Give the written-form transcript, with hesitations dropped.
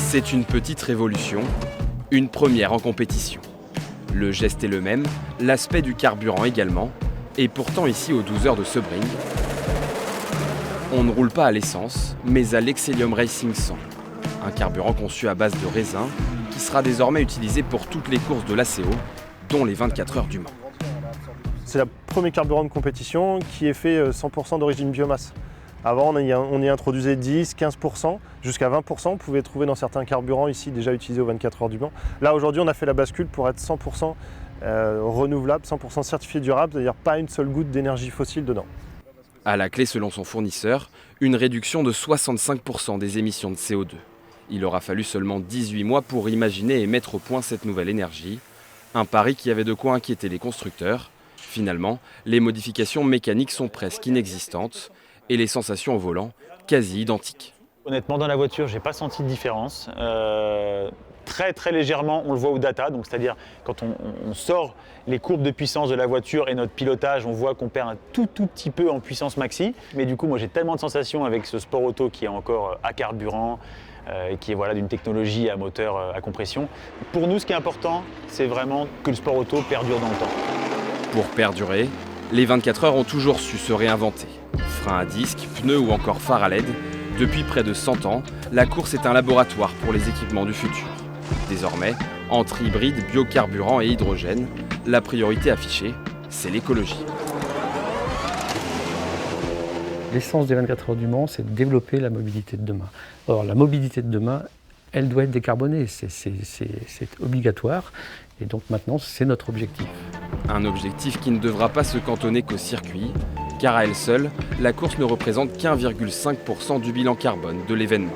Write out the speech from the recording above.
C'est une petite révolution, une première en compétition. Le geste est le même, l'aspect du carburant également, et pourtant ici aux 12 heures de Sebring, on ne roule pas à l'essence, mais à l'Excellium Racing 100, un carburant conçu à base de raisin qui sera désormais utilisé pour toutes les courses de l'ACO, dont les 24 heures du Mans. C'est le premier carburant de compétition qui est fait 100% d'origine biomasse. Avant, on y introduisait 10, 15%, jusqu'à 20%. On pouvait trouver dans certains carburants ici déjà utilisés aux 24 heures du Mans. Là, aujourd'hui, on a fait la bascule pour être 100% renouvelable, 100% certifié durable, c'est-à-dire pas une seule goutte d'énergie fossile dedans. À la clé, selon son fournisseur, une réduction de 65% des émissions de CO2. Il aura fallu seulement 18 mois pour imaginer et mettre au point cette nouvelle énergie. Un pari qui avait de quoi inquiéter les constructeurs. Finalement, les modifications mécaniques sont presque inexistantes et les sensations au volant quasi identiques. Honnêtement, dans la voiture, j'ai pas senti de différence. Très légèrement, on le voit au data, donc c'est-à-dire quand on sort les courbes de puissance de la voiture et notre pilotage, on voit qu'on perd un tout petit peu en puissance maxi. Mais du coup, moi j'ai tellement de sensations avec ce sport auto qui est encore à carburant, qui est d'une technologie à moteur à compression. Pour nous, ce qui est important, c'est vraiment que le sport auto perdure dans le temps. Pour perdurer, les 24 heures ont toujours su se réinventer. Freins à disque, pneus ou encore phares à LED, depuis près de 100 ans, la course est un laboratoire pour les équipements du futur. Désormais, entre hybride, biocarburant et hydrogène, la priorité affichée, c'est l'écologie. L'essence des 24 heures du Mans, c'est de développer la mobilité de demain. Or, la mobilité de demain, elle doit être décarbonée, c'est obligatoire. Et donc maintenant, c'est notre objectif. Un objectif qui ne devra pas se cantonner qu'au circuit, car à elle seule, la course ne représente qu'1,5% du bilan carbone de l'événement.